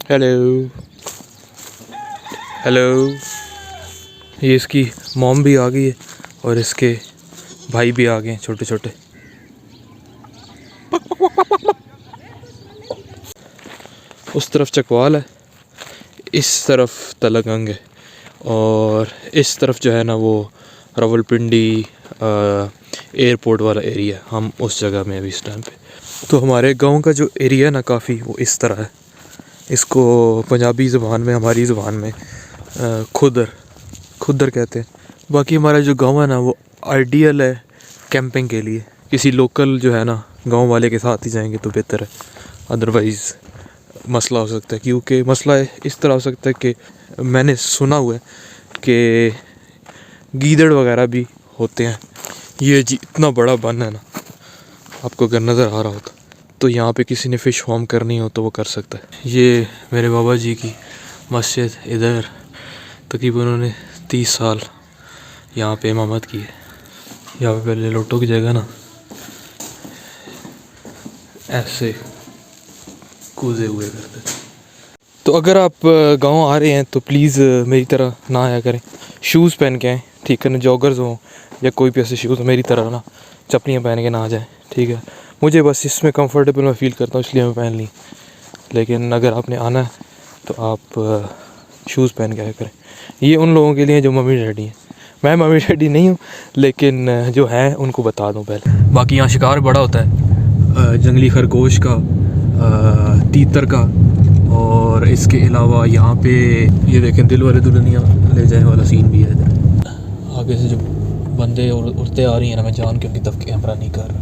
Hello hello. ये इसकी mom भी आ गई है और इसके भाई भी आ गए हैं छोटे छोटे। उस तरफ चकवाल है, इस तरफ तलगंग है और इस तरफ जो है ना वो रावलपिंडी एयरपोर्ट वाला एरिया है। हम उस जगह में अभी इस टाइम पे। तो हमारे गांव का जो एरिया है ना काफ़ी वो इस तरह है। इसको पंजाबी ज़ुबान में, हमारी ज़ुबान में खुदर खुदर कहते हैं। बाकी हमारा जो गांव है ना वो आइडियल है कैंपिंग के लिए। किसी लोकल जो है ना गांव वाले के साथ ही जाएंगे तो बेहतर है, अदरवाइज़ मसला हो सकता है। क्योंकि मसला इस तरह हो सकता है कि मैंने सुना हुआ है कि गीदड़ वगैरह भी होते हैं। ये जी इतना बड़ा बन है ना, आपको अगर नज़र आ रहा होता तो यहाँ पे किसी ने फ़िश फार्म करनी हो तो वो कर सकता है। ये मेरे बाबा जी की मस्जिद, इधर तकरीबन उन्होंने 30 साल यहाँ पे इमामत की है। यहाँ पे पहले लोटों की जगह ना ऐसे कूदे हुए करते थे। तो अगर आप गांव आ रहे हैं तो प्लीज़ मेरी तरह ना आया करें, शूज़ पहन के आएँ, ठीक है ना। जॉगर्स हों या कोई भी ऐसे शूज़, मेरी तरह ना चप्पलियाँ पहन के ना आ जाएँ, ठीक है। मुझे बस इसमें कंफर्टेबल मैं फ़ील करता हूँ इसलिए मैं पहन ली। लेकिन अगर आपने आना है तो आप शूज़ पहन के आया करें। ये उन लोगों के लिए जो मम्मी डैडी हैं। मैं मम्मी डैडी नहीं हूँ लेकिन जो हैं उनको बता दूँ पहले। बाकी यहाँ शिकार बड़ा होता है, जंगली खरगोश का, तीतर का, और इसके अलावा यहाँ पे ये देखें दिल वाले दुल्हनिया ले जाने वाला सीन भी है इधर। आगे से जो बंदे उड़ते आ रही हैं ना, मैं जान के उनकी तरफ कैमरा नहीं कर रहा,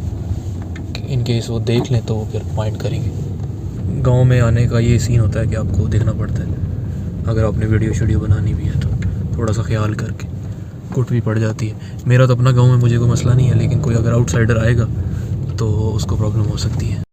इन केस वो देख लें तो वो फिर माइंड करेंगे। गांव में आने का ये सीन होता है कि आपको देखना पड़ता है, अगर आपने वीडियो बनानी भी है तो थोड़ा सा ख्याल करके। कुट भी पड़ जाती है। मेरा तो अपना गाँव में मुझे कोई मसला नहीं है, लेकिन कोई अगर आउटसाइडर आएगा तो उसको प्रॉब्लम हो सकती है।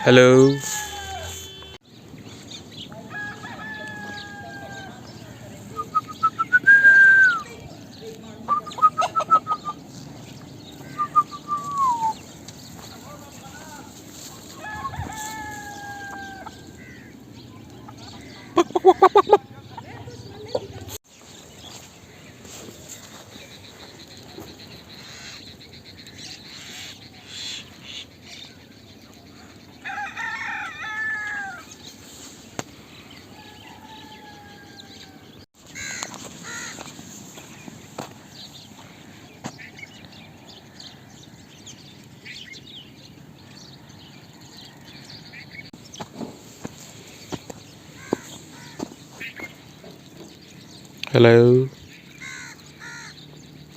हेलो। Hello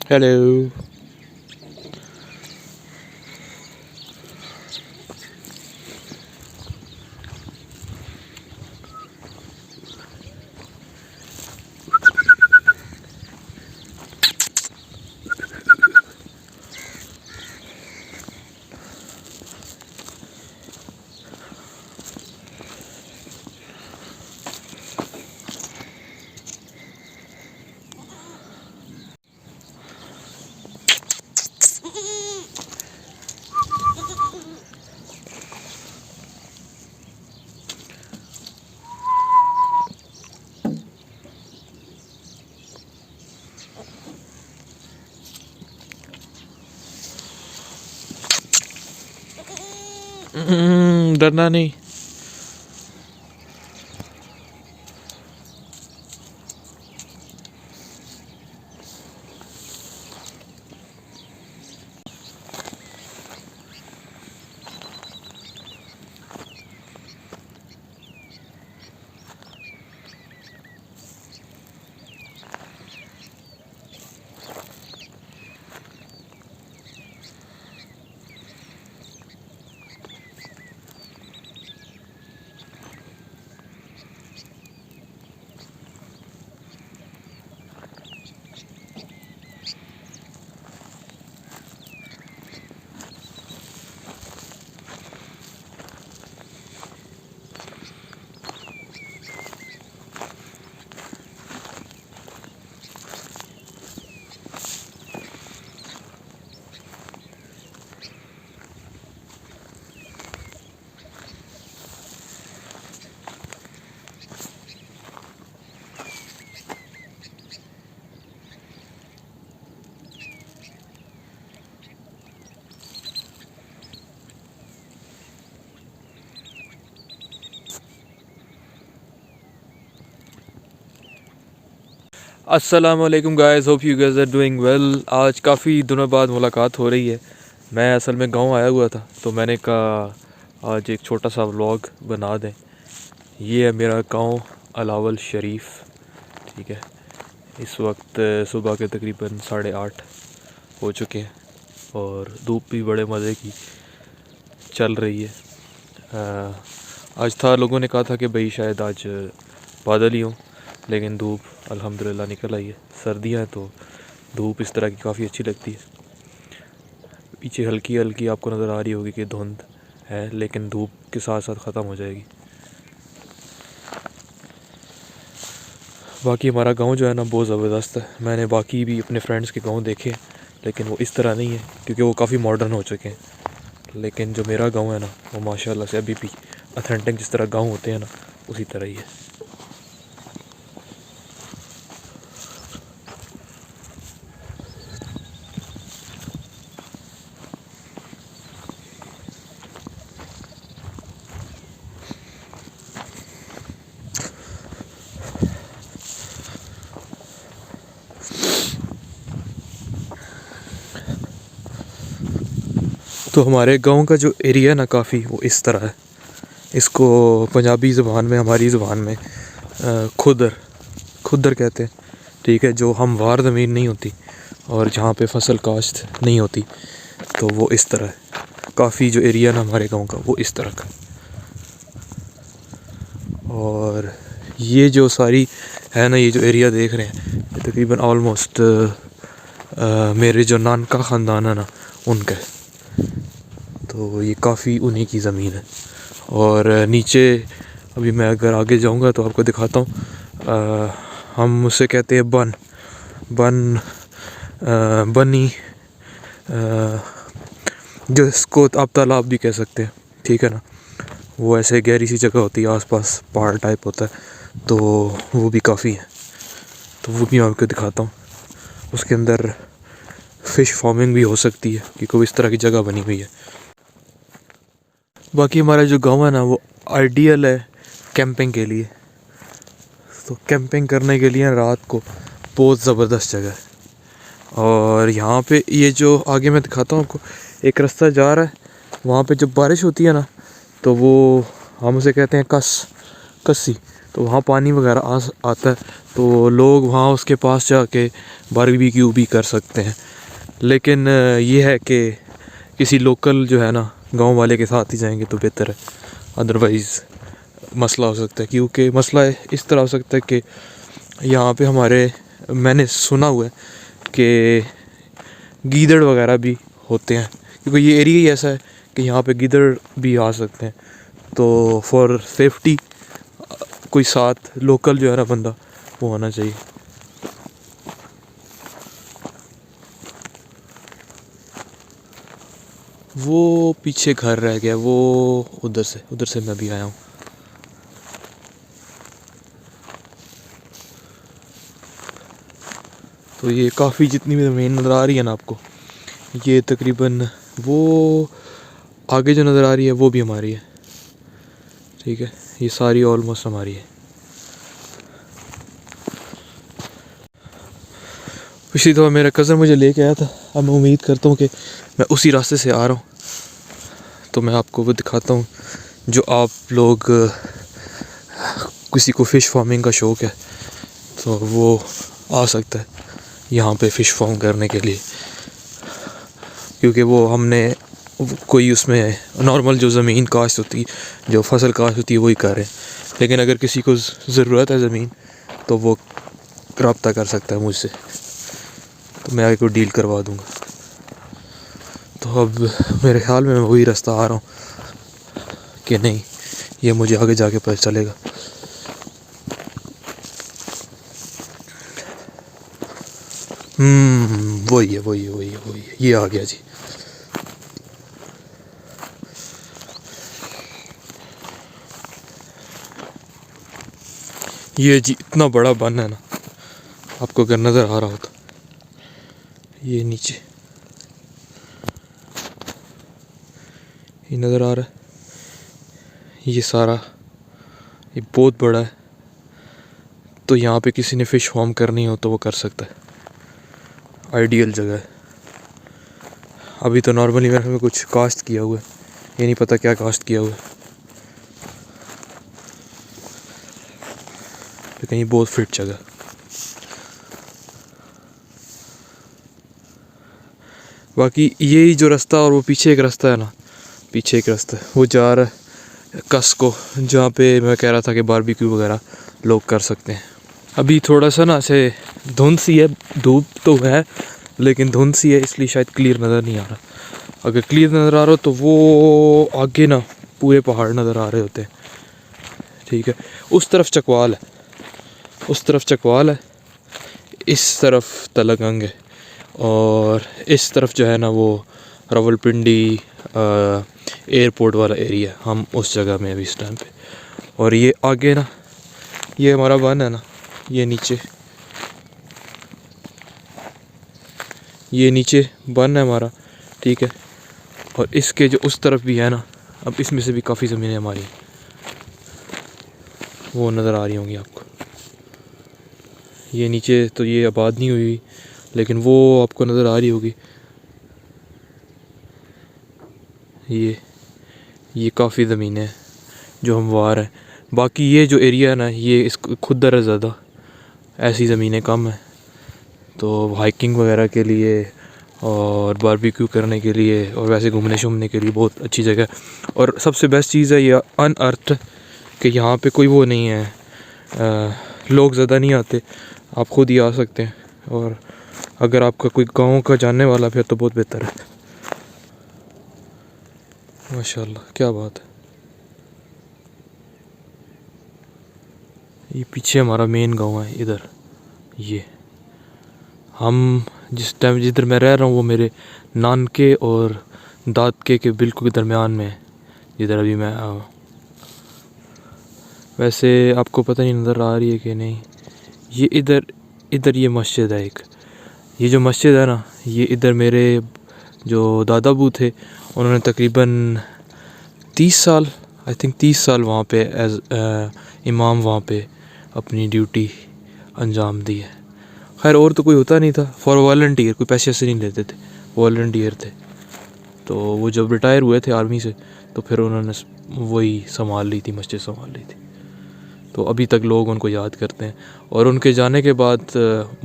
hello. डरना नहीं। अस्सलाम वालेकुम guys, hope you guys are doing well. आज काफ़ी दिनों बाद मुलाकात हो रही है। मैं असल में गांव आया हुआ था, तो मैंने कहा आज एक छोटा सा व्लॉग बना दें। ये है मेरा गांव अलावल शरीफ, ठीक है। इस वक्त सुबह के तकरीबन 8:30 हो चुके हैं और धूप भी बड़े मज़े की चल रही है। आज था, लोगों ने कहा था कि भाई शायद आज बादल ही हों, लेकिन धूप अल्हम्दुलिल्लाह निकल आई है। सर्दियाँ हैं तो धूप इस तरह की काफ़ी अच्छी लगती है। पीछे हल्की हल्की आपको नज़र आ रही होगी कि धुंध है, लेकिन धूप के साथ साथ ख़त्म हो जाएगी। बाकी हमारा गांव जो है ना बहुत ज़बरदस्त है। मैंने बाकी भी अपने फ्रेंड्स के गांव देखे, लेकिन वो इस तरह नहीं है क्योंकि वो काफ़ी मॉडर्न हो चुके हैं। लेकिन जो मेरा गांव है ना, वो माशाल्लाह से अभी भी ऑथेंटिक जिस तरह गांव होते हैं ना, उसी तरह ही है। तो हमारे गांव का जो एरिया है ना, काफ़ी वो इस तरह है। इसको पंजाबी ज़ुबान में, हमारी ज़ुबान में खुदर खुदर कहते हैं, ठीक है। जो हमवार ज़मीन नहीं होती और जहाँ पे फसल काश्त नहीं होती, तो वो इस तरह है। काफ़ी जो एरिया ना हमारे गांव का, वो इस तरह का। और ये जो सारी है ना, ये जो एरिया देख रहे हैं, ये तकरीबन ऑलमोस्ट मेरे जो नानका ख़ानदान है ना, उनका है। तो ये काफ़ी उन्हीं की ज़मीन है। और नीचे अभी मैं अगर आगे जाऊंगा तो आपको दिखाता हूँ। हम उसे कहते हैं बन बन बनी, जो इसको आप तालाब भी कह सकते हैं, ठीक है ना। वो ऐसे गहरी सी जगह होती है, आसपास पहाड़ टाइप होता है, तो वो भी काफ़ी है। तो वो भी मैं आपको दिखाता हूँ। उसके अंदर फ़िश फार्मिंग भी हो सकती है क्योंकि इस तरह की जगह बनी हुई है। बाकी हमारा जो गांव है ना, वो आइडियल है कैंपिंग के लिए। तो कैंपिंग करने के लिए रात को बहुत ज़बरदस्त जगह है। और यहाँ पे ये जो आगे मैं दिखाता हूँ आपको, एक रास्ता जा रहा है। वहाँ पे जब बारिश होती है ना, तो वो हम उसे कहते हैं कस्सी। तो वहाँ पानी वगैरह आता है, तो लोग वहाँ उसके पास जाके बारबेक्यू भी कर सकते हैं। लेकिन ये है कि किसी लोकल जो है ना गांव वाले के साथ ही जाएंगे तो बेहतर है, अदरवाइज़ मसला हो सकता है। क्योंकि मसला इस तरह हो सकता है कि यहाँ पे हमारे, मैंने सुना हुआ है कि गीदड़ वगैरह भी होते हैं, क्योंकि ये एरिया ही ऐसा है कि यहाँ पे गीदड़ भी आ सकते हैं। तो फॉर सेफ्टी कोई साथ लोकल जो है ना बंदा वो होना चाहिए। वो पीछे घर रह गया, वो उधर से मैं भी आया हूँ। तो ये काफ़ी जितनी भी ज़मीन नज़र आ रही है ना आपको, ये तकरीबन वो आगे जो नज़र आ रही है वो भी हमारी है, ठीक है। ये सारी ऑलमोस्ट हमारी है। पिछली दफ़ा मेरा कज़न मुझे लेके आया था, अब मैं उम्मीद करता हूँ कि मैं उसी रास्ते से आ रहा हूँ, तो मैं आपको वो दिखाता हूँ। जो आप लोग किसी को फ़िश फार्मिंग का शौक़ है तो वो आ सकता है यहाँ पे फ़िश फार्म करने के लिए, क्योंकि वो हमने कोई उसमें नॉर्मल जो ज़मीन काश्त होती, जो फसल काश्त होती है वही कर रहे हैं। लेकिन अगर किसी को ज़रूरत है ज़मीन तो वो रब्ता कर सकता है मुझसे, तो मैं आगे को डील करवा दूँगा। तो अब मेरे ख्याल में मैं वही रास्ता आ रहा हूँ कि नहीं, ये मुझे आगे जाके पता चलेगा। वही है, ये आ गया जी। ये जी इतना बड़ा बन है ना, आपको अगर नज़र आ रहा हो तो ये नीचे ये नज़र आ रहा है, ये सारा ये बहुत बड़ा है। तो यहाँ पे किसी ने फ़िश फार्म करनी हो तो वो कर सकता है, आइडियल जगह है। अभी तो नॉर्मली मैंने कुछ काश्त किया हुआ है, ये नहीं पता क्या काश्त किया हुआ है, लेकिन ये बहुत फिट जगह। बाकी यही जो रास्ता और वो पीछे एक रास्ता है ना, पीछे एक रास्ता है वो जा रहा है कस को, जहाँ पे मैं कह रहा था कि बारबेक्यू वगैरह लोग कर सकते हैं। अभी थोड़ा सा ना ऐसे धुंध सी है, धूप तो है लेकिन धुंध सी है, इसलिए शायद क्लियर नज़र नहीं आ रहा। अगर क्लियर नज़र आ रहा हो तो वो आगे ना पूरे पहाड़ नज़र आ रहे होते हैं, ठीक है। उस तरफ चकवाल है, उस तरफ चकवाल है, इस तरफ तलगंग है, और इस तरफ जो है ना वो रावलपिंडी एयरपोर्ट वाला एरिया, हम उस जगह में अभी इस टाइम पे। और ये आगे ना ये हमारा वन है ना, ये नीचे वन है हमारा, ठीक है। और इसके जो उस तरफ भी है ना, अब इसमें से भी काफ़ी ज़मीनें हमारी वो नज़र आ रही होंगी आपको। ये नीचे तो ये आबाद नहीं हुई, लेकिन वो आपको नज़र आ रही होगी। ये काफ़ी ज़मीनें हैं जो हमवार हैं। बाकी ये जो एरिया है ना, ये इसको खुदर है ज़्यादा, ऐसी ज़मीनें कम है। तो हाइकिंग वगैरह के लिए और बारबेक्यू करने के लिए और वैसे घूमने शूमने के लिए बहुत अच्छी जगह है। और सबसे बेस्ट चीज़ है ये अनअर्थ, कि यहाँ पे कोई वो नहीं है, लोग ज़्यादा नहीं आते, आप ख़ुद ही आ सकते हैं। और अगर आपका कोई गांव का जानने वाला फिर तो बहुत बेहतर है। माशाल्लाह, क्या बात है। ये पीछे हमारा मेन गांव है इधर। ये हम जिधर मैं रह रहा हूँ वो मेरे नानके और दादके के बिल्कुल दरमियान में है, जिधर अभी मैं वैसे आपको पता नहीं नज़र आ रही है कि नहीं, ये इधर ये मस्जिद है एक। ये जो मस्जिद है ना, ये इधर मेरे जो दादा बू थे उन्होंने तकरीबन 30 साल, आई थिंक 30 साल वहाँ पे एज इमाम वहाँ पे अपनी ड्यूटी अंजाम दी है। खैर और तो कोई होता नहीं था, फॉर वॉलंटियर, कोई पैसे ऐसे नहीं लेते थे, वॉलंटियर थे। तो वो जब रिटायर हुए थे आर्मी से तो फिर उन्होंने वही संभाल ली थी, मस्जिद संभाल ली थी। तो अभी तक लोग उनको याद करते हैं। और उनके जाने के बाद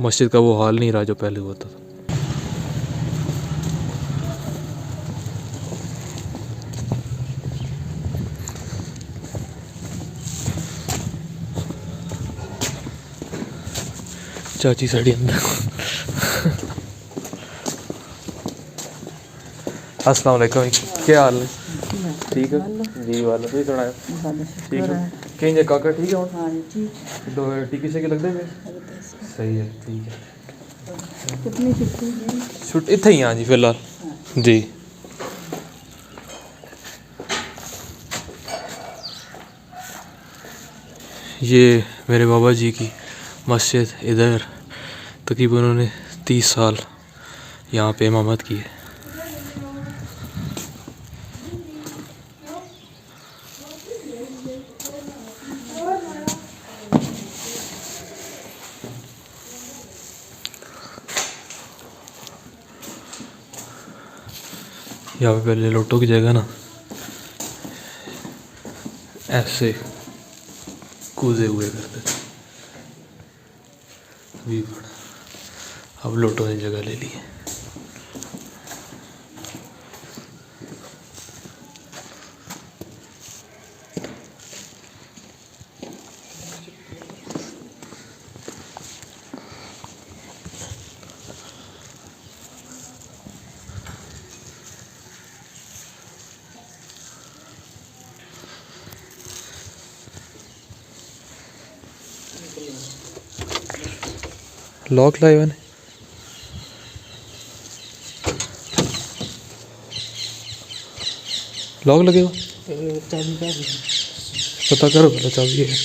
मस्जिद का वो हाल नहीं रहा जो पहले होता था। चाची साड़ी अंदर। अस्सलाम वालेकुम, क्या हाल है? ठीक है जी, वाला तुम सुनाओ? ठीक है कहीं जे काका ठीक है हुन? हाँ जी। दो टिकी से लगदे पे सही है, ठीक है। कितनी छुट्टी है? छुट्टी इत्थे ही हाँ जी फिलहाल जी। ये मेरे बाबा जी की मस्जिद, इधर तकरीबन उन्होंने 30 साल यहाँ पे इमामत की है। यहाँ पे पहले लोटों की जगह ना ऐसे कूदे हुए करते थे, अभी बड़ा अब लोटों ने जगह ले ली है। लॉक लाए मैंने, लॉक लगे हुआ चाबी का पता करो पहले चाबी है।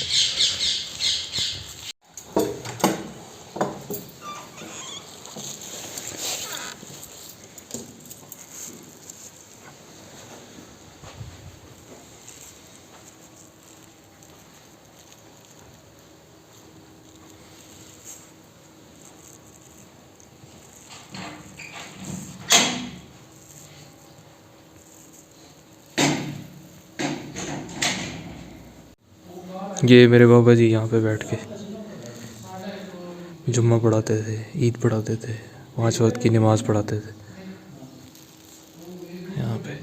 ये मेरे बाबा जी यहाँ पे बैठ के जुम्मा पढ़ाते थे, ईद पढ़ाते थे, 5 वक्त की नमाज़ पढ़ाते थे यहाँ पे।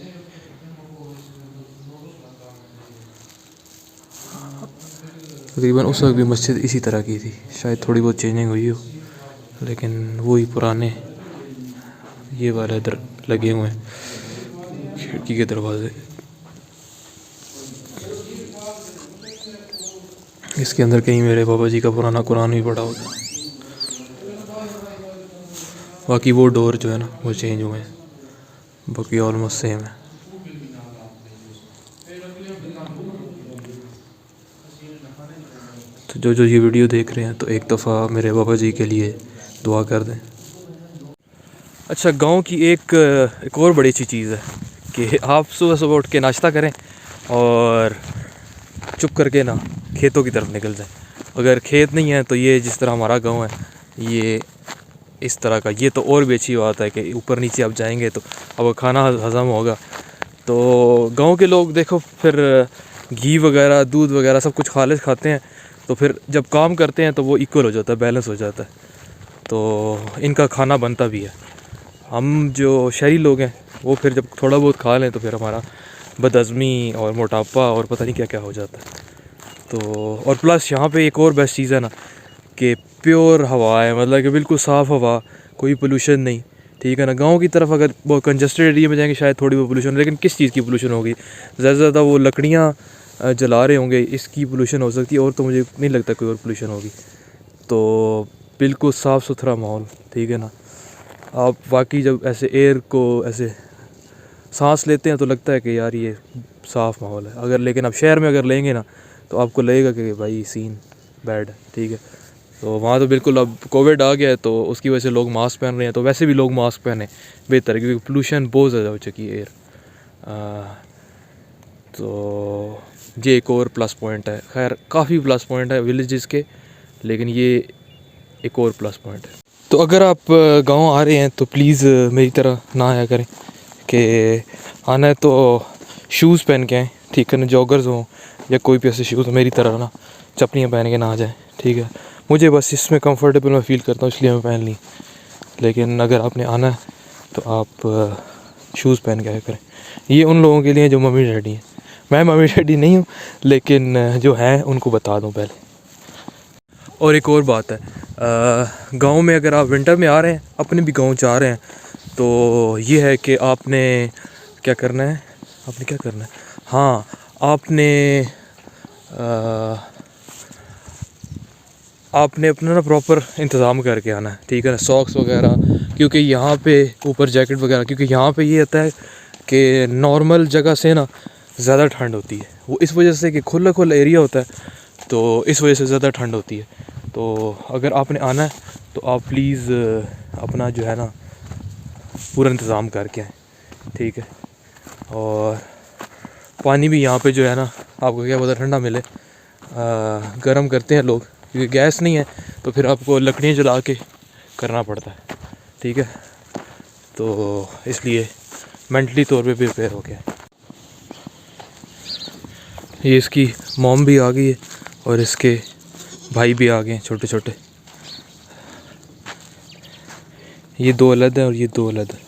तकरीबन उस वक्त भी मस्जिद इसी तरह की थी, शायद थोड़ी बहुत चेंजिंग हुई हो, लेकिन वही पुराने ये वाले इधर लगे हुए हैं खिड़की के दरवाजे। इसके अंदर कहीं मेरे बाबा जी का पुराना कुरान भी पड़ा होता। बाकी वो डोर जो है ना वो चेंज हुए हैं, बाकी ऑलमोस्ट सेम है। तो जो ये वीडियो देख रहे हैं तो एक दफ़ा मेरे बाबा जी के लिए दुआ कर दें। अच्छा, गांव की एक और बड़ी अच्छी चीज़ है कि आप सुबह सुबह उठ के नाश्ता करें और चुप करके ना खेतों की तरफ निकल जाएं। अगर खेत नहीं है तो ये जिस तरह हमारा गांव है ये इस तरह का, ये तो और भी अच्छी बात है कि ऊपर नीचे आप जाएंगे तो अब खाना हज़म होगा। तो गांव के लोग देखो फिर घी वगैरह दूध वगैरह सब कुछ खालिश खाते हैं, तो फिर जब काम करते हैं तो वो इक्वल हो जाता है, बैलेंस हो जाता है, तो इनका खाना बनता भी है। हम जो शहरी लोग हैं वो फिर जब थोड़ा बहुत खा लें तो फिर हमारा बदहज़मी और मोटापा और पता नहीं क्या क्या हो जाता है। तो और प्लस यहाँ पे एक और बेस्ट चीज़ है ना कि प्योर हवा है, मतलब कि बिल्कुल साफ़ हवा, कोई पोल्यूशन नहीं, ठीक है ना। गांव की तरफ अगर वो कंजस्टेड एरिया में जाएंगे शायद थोड़ी बहुत पोल्यूशन, लेकिन किस चीज़ की पोल्यूशन होगी? ज़्यादा से ज़्यादा वो लकड़ियाँ जला रहे होंगे, इसकी पोल्यूशन हो सकती है, और तो मुझे नहीं लगता कोई और पोल्यूशन होगी। तो बिल्कुल साफ़ सुथरा माहौल, ठीक है ना। आप वाकई जब ऐसे एयर को ऐसे सांस लेते हैं तो लगता है कि यार ये साफ़ माहौल है। अगर लेकिन आप शहर में अगर लेंगे ना तो आपको लगेगा कि भाई सीन बैड है, ठीक है। तो वहाँ तो बिल्कुल अब कोविड आ गया है तो उसकी वजह से लोग मास्क पहन रहे हैं, तो वैसे भी लोग मास्क पहने बेहतर है क्योंकि पोल्यूशन बहुत ज़्यादा हो चुकी है एयर। तो ये एक और प्लस पॉइंट है। खैर काफ़ी प्लस पॉइंट है विलेजेस के, लेकिन ये एक और प्लस पॉइंट है। तो अगर आप गांव आ रहे हैं तो प्लीज़ मेरी तरह ना आया करें कि आना है तो शूज़ पहन के आएँ, ठीक है ना, जॉगर्स हों या कोई भी ऐसे शूज़ मेरी तरह ना, चप्पलियाँ पहन के ना आ जाए, ठीक है। मुझे बस इसमें कंफर्टेबल मैं फ़ील करता हूँ, इसलिए मैं पहन ली। लेकिन अगर आपने आना है तो आप शूज़ पहन के आया करें। ये उन लोगों के लिए जो मम्मी डैडी हैं। मैं मम्मी डैडी नहीं हूँ, लेकिन जो हैं उनको बता दूँ पहले। और एक और बात है, गांव में अगर आप विंटर में आ रहे हैं, अपने भी गांव जा रहे हैं, तो ये है कि आपने क्या करना है, हाँ, आपने अपना ना प्रॉपर इंतज़ाम करके आना है, ठीक है ना। सॉक्स वगैरह, क्योंकि यहाँ पे ऊपर जैकेट वगैरह, क्योंकि यहाँ पे ये होता है कि नॉर्मल जगह से ना ज़्यादा ठंड होती है। वो इस वजह से कि खुला एरिया होता है, तो इस वजह से ज़्यादा ठंड होती है। तो अगर आपने आना है तो आप प्लीज़ अपना जो है ना पूरा इंतज़ाम करके आएँ, ठीक है। और पानी भी यहाँ पे जो है ना आपको क्या पता ठंडा मिले, गर्म करते हैं लोग, क्योंकि गैस नहीं है तो फिर आपको लकड़ियाँ जला के करना पड़ता है, ठीक है। तो इसलिए मेंटली तौर पे प्रिपेयर हो गया। ये इसकी मॉम भी आ गई है और इसके भाई भी आ गए हैं छोटे छोटे। ये 2 अलग है और ये 2 अलग है।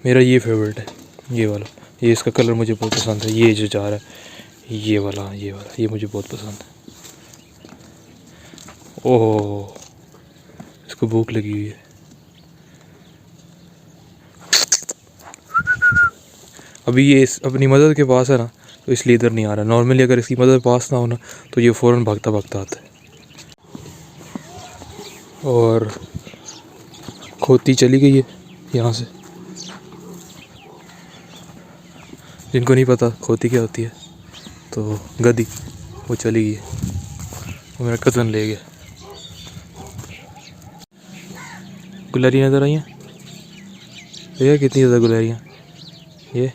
मेरा ये फेवरेट है, ये वाला। ये इसका कलर मुझे बहुत पसंद है। ये जो जा रहा है ये वाला ये मुझे बहुत पसंद है। ओह, इसको भूख लगी हुई है। अभी ये अपनी मदर के पास है ना, तो इसलिए इधर नहीं आ रहा। नॉर्मली अगर इसकी मदर पास ना हो ना तो ये फ़ौरन भागता भागता आता है। और खोती चली गई है यहाँ से। जिनको नहीं पता खोती क्या होती है, तो गधी, वो चली गई है। वो मेरा कज़न ले गया। गुलरियाँ नज़र आई हैं, देखा कितनी ज़्यादा गुलरियाँ। ये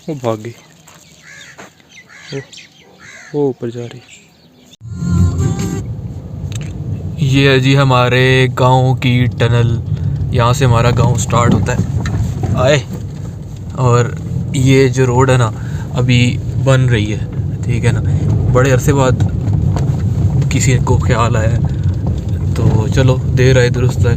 वो भाग गई, वो ऊपर जा रही। ये है जी हमारे गांव की टनल। यहाँ से हमारा गांव स्टार्ट होता है आए। और ये जो रोड है ना अभी बन रही है, ठीक है ना। बड़े अरसे बाद किसी को ख्याल आया, तो चलो देर आए दुरुस्त आए।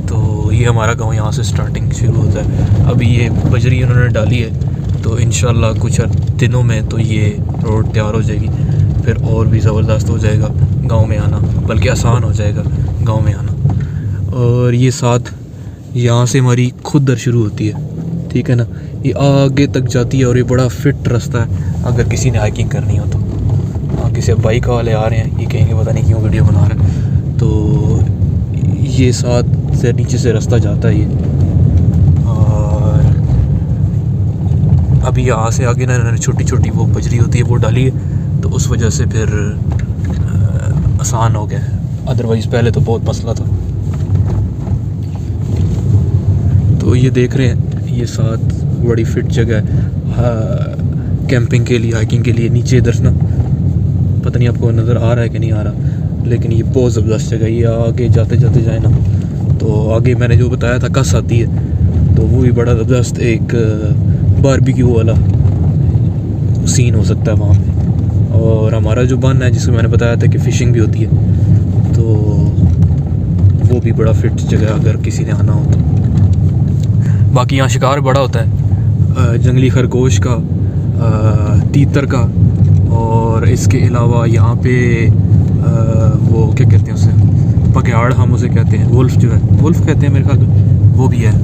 तो ये हमारा गांव यहाँ से स्टार्टिंग शुरू होता है। अभी ये बजरी उन्होंने डाली है, तो इंशाल्लाह कुछ दिनों में तो ये रोड तैयार हो जाएगी। फिर और भी ज़बरदस्त हो जाएगा गांव में आना, बल्कि आसान हो जाएगा गांव में आना। और ये साथ यहाँ से हमारी खुद दर शुरू होती है, ठीक है ना। ये आगे तक जाती है और ये बड़ा फिट रास्ता है अगर किसी ने हाइकिंग करनी हो तो। आगे से बाइक वाले आ रहे हैं, ये कहेंगे पता नहीं क्यों वीडियो बना रहे हैं। तो ये साथ से नीचे से रास्ता जाता है ये। अभी यहाँ से आगे ना इन्होंने छोटी छोटी वो बजरी होती है वो डाली है, तो उस वजह से फिर आसान हो गया। अदरवाइज़ पहले तो बहुत मसला था। तो ये देख रहे हैं, ये साथ बड़ी फिट जगह है कैंपिंग के लिए, हाइकिंग के लिए। नीचे इधर ना पता नहीं आपको नज़र आ रहा है कि नहीं आ रहा, लेकिन ये बहुत ज़बरदस्त जगह है। ये आगे जाते जाते जाए ना तो आगे मैंने जो बताया था कस आती है, तो वो भी बड़ा ज़बरदस्त एक बारबेक्यू वाला सीन हो सकता है वहाँ पे। और हमारा जो बन है जिसमें मैंने बताया था कि फ़िशिंग भी होती है, तो वो भी बड़ा फिट जगह अगर किसी ने आना हो तो। बाकी यहाँ शिकार बड़ा होता है, जंगली खरगोश का, तीतर का, और इसके अलावा यहाँ पे वो क्या कहते हैं उसे, पगयाड़ हम उसे कहते हैं, वुल्फ जो है, वुल्फ कहते हैं मेरे ख्याल में, वो भी है।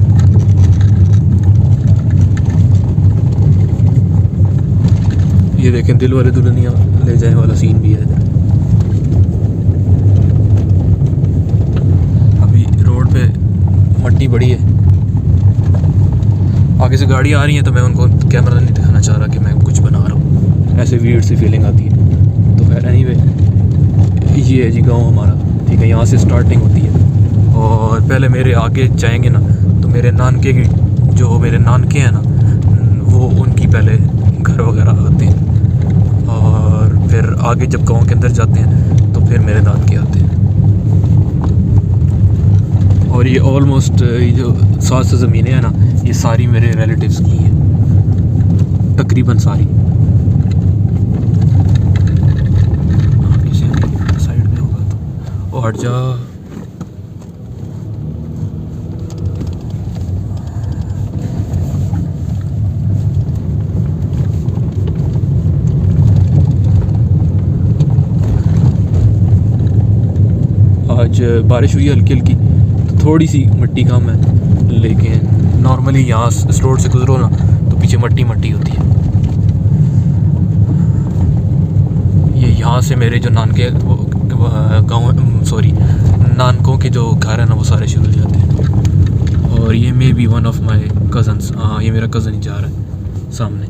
ये देखें दिल वाले दुल्हनिया ले जाने वाला सीन भी है इधर। अभी रोड पे मट्टी बड़ी है, आगे से गाड़ी आ रही है, तो मैं उनको कैमरा नहीं दिखाना चाह रहा कि मैं कुछ बना रहा हूँ, ऐसे वियर्ड सी फीलिंग आती है। तो खैर एनीवे, ये है जी गांव हमारा, ठीक है। यहाँ से स्टार्टिंग होती है और पहले मेरे आगे जाएंगे ना तो मेरे नानके की, जो मेरे नानके हैं ना, वो उनकी पहले घर वगैरह आते हैं, और फिर आगे जब गांव के अंदर जाते हैं तो फिर मेरे नानके आते हैं। और ये ऑलमोस्ट ये जो 700 ज़मीनें हैं ना, ये सारी मेरे रिलेटिव्स की हैं, तकरीबन सारी। साइड में होगा तो हट जा। आज बारिश हुई है हल्की हल्की, तो थोड़ी सी मिट्टी कम है, लेकिन नॉर्मली यहाँ इस रोड से गुजरो ना तो पीछे मट्टी मट्टी होती है। ये यहाँ से मेरे जो नानके गाँव सॉरी नानकों के जो घर है ना वो सारे शुरू हो जाते हैं। और ये may be one of my cousins, हाँ ये मेरा कज़न ही जा रहा है सामने,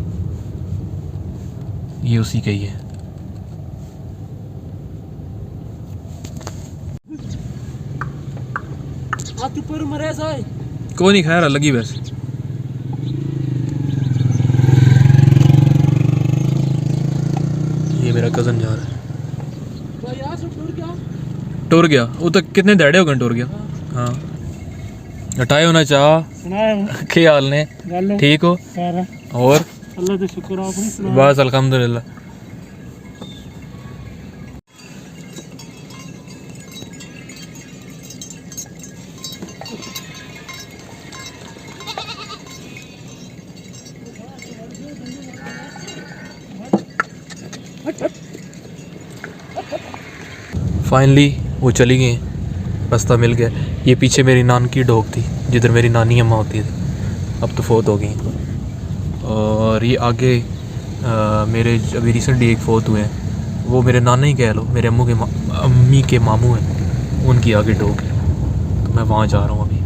ये उसी का ही है। ऊपर मरे साए कोई नहीं, खैर लगी वैसे। ये मेरा कज़न जा रहा है, भाई यार सब टुर गया वो तो कितने दहाड़े हो गए टुर गया। हाँ हटाए होना चाह सुनाए क्या हाल ने, गल ठीक हो? खैर और अल्लाह का शुक्र आप नहीं सुना बस अल्हम्दुलिल्लाह। फाइनली वो चली गई, रास्ता मिल गया। ये पीछे मेरी नान की डॉग थी जिधर मेरी नानी अम्मा होती थी, अब तो फोत हो गई। और ये आगे मेरे अभी रिसेंटली एक फोत हुए हैं, वो मेरे नाना ही कह लो, मेरे अम्मी के मामू हैं, उनकी आगे डॉग है। तो मैं वहाँ जा रहा हूँ अभी,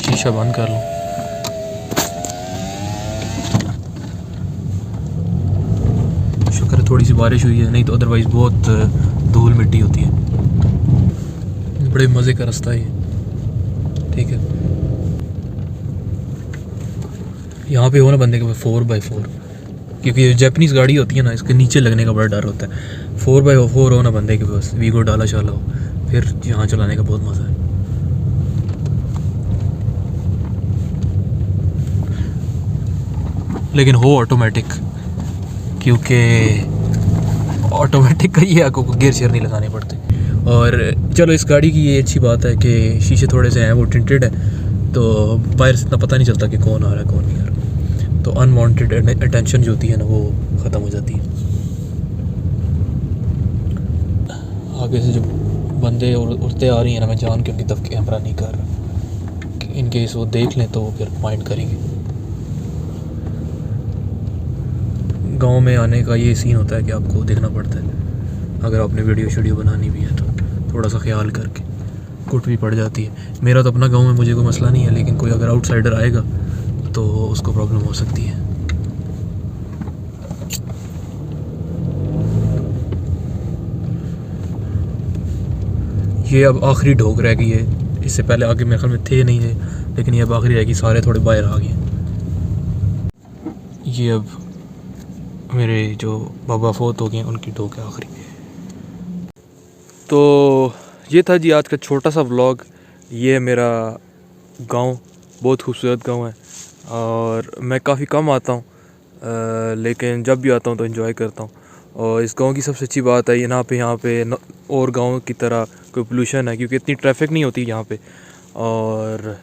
शीशा बंद कर लूँ। शुक्र थोड़ी सी बारिश हुई है, नहीं तो अदरवाइज़ बहुत धूल मिट्टी होती है। बड़े मज़े का रास्ता है ये, ठीक है। यहाँ पे हो ना बंदे के पास 4x4, क्योंकि ये जैपनीज़ गाड़ी होती है ना, इसके नीचे लगने का बड़ा डर होता है। 4x4 हो ना बंदे के पास, वीगो डाला शाला हो, फिर यहाँ चलाने का बहुत मज़ा है। लेकिन हो ऑटोमेटिक, क्योंकि ऑटोमेटिक का ये आपको गियर शेयर नहीं लगाने पड़ते। और चलो इस गाड़ी की ये अच्छी बात है कि शीशे थोड़े से हैं, वो टिंटेड है, तो बाहर से इतना पता नहीं चलता कि कौन आ रहा है कौन नहीं आ रहा। तो अनवांटेड अटेंशन जो होती है ना वो ख़त्म हो जाती है। आगे से जो बंदे और औरतें आ रही हैं ना, मैं जान के उनकी तरफ कैमरा नहीं कर रहा, इन केस वो देख लें तो वो फिर माइंड करेंगे। गांव में आने का ये सीन होता है कि आपको देखना पड़ता है, अगर आपने वीडियो बनानी भी है तो थोड़ा सा ख्याल करके, कुट भी पड़ जाती है। मेरा तो अपना गांव में मुझे कोई मसला नहीं है, लेकिन कोई अगर आउटसाइडर आएगा तो उसको प्रॉब्लम हो सकती है। ये अब आखिरी ढोक रह गई है, इससे पहले आगे मेरे ख्याल में थे नहीं थे, लेकिन ये अब आखिरी रह गई, सारे थोड़े बाहर आ गए। ये अब मेरे जो बाबा फोत हो गए उनकी ढोक है आखिरी। तो ये था जी आज का छोटा सा व्लॉग। ये है मेरा गांव, बहुत खूबसूरत गांव है और मैं काफ़ी कम आता हूँ, लेकिन जब भी आता हूँ तो एंजॉय करता हूँ। और इस गांव की सबसे अच्छी बात है यहाँ पे और गांव की तरह कोई पोल्यूशन है, क्योंकि इतनी ट्रैफिक नहीं होती यहाँ पे। और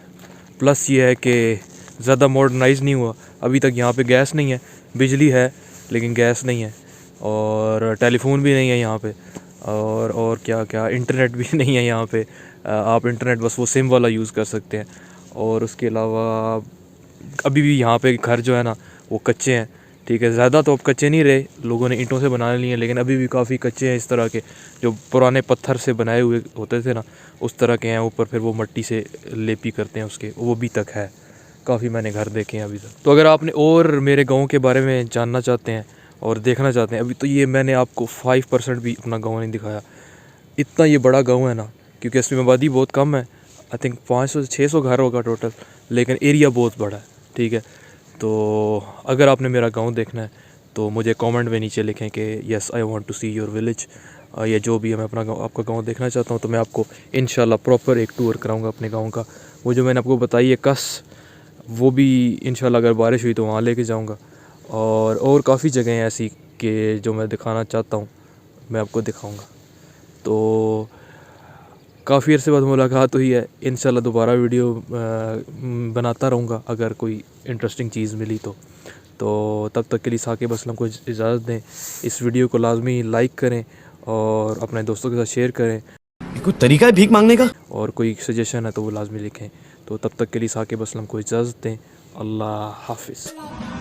प्लस ये है कि ज़्यादा मॉडर्नाइज नहीं हुआ अभी तक। यहाँ पे गैस नहीं है, बिजली है लेकिन गैस नहीं है, और टेलीफोन भी नहीं है यहाँ पे, और क्या क्या इंटरनेट भी नहीं है यहाँ पे। आप इंटरनेट बस वो सिम वाला यूज़ कर सकते हैं। और उसके अलावा अभी भी यहाँ पे घर जो है ना वो कच्चे हैं, ठीक है। ज़्यादा तो अब कच्चे नहीं रहे, लोगों ने ईंटों से बना लिए हैं, लेकिन अभी भी काफ़ी कच्चे हैं। इस तरह के जो पुराने पत्थर से बनाए हुए होते थे ना, उस तरह के हैं। ऊपर फिर वो मिट्टी से लेपी करते हैं उसके, वो भी तक है। काफ़ी मैंने घर देखे हैं अभी तक। तो अगर आपने और मेरे गाँव के बारे में जानना चाहते हैं और देखना चाहते हैं, अभी तो ये मैंने आपको 5% भी अपना गाँव नहीं दिखाया। इतना ये बड़ा गाँव है ना, क्योंकि इसमें आबादी बहुत कम है। आई थिंक 500 से 600 घर होगा टोटल, लेकिन एरिया बहुत बड़ा है, ठीक है। तो अगर आपने मेरा गांव देखना है तो मुझे कमेंट में नीचे लिखें कि yes I want to see your village, या जो भी है, मैं अपना गाँव, आपका गाँव देखना चाहता हूँ, तो मैं आपको इंशाल्लाह प्रॉपर एक टूर कराऊँगा अपने गाँव का। वो जो मैंने आपको बताई है कस, वो भी इंशाल्लाह अगर बारिश हुई तो वहाँ लेके जाऊँगा। और काफ़ी जगह हैं ऐसी कि जो मैं दिखाना चाहता हूँ, मैं आपको दिखाऊँगा। तो काफ़ी अरसे बाद मुलाकात हुई है, इंशाल्लाह दोबारा वीडियो बनाता रहूँगा अगर कोई इंटरेस्टिंग चीज़ मिली तो तब तक के लिए साकिब असलम को इजाज़त दें। इस वीडियो को लाजमी लाइक करें और अपने दोस्तों के साथ शेयर करें। कोई तरीका है भीख मांगने का? और कोई सजेशन है तो वो लाजमी लिखें। तो तब तक के लिए साकिब असलम को इजाज़त दें। अल्लाह हाफिज़।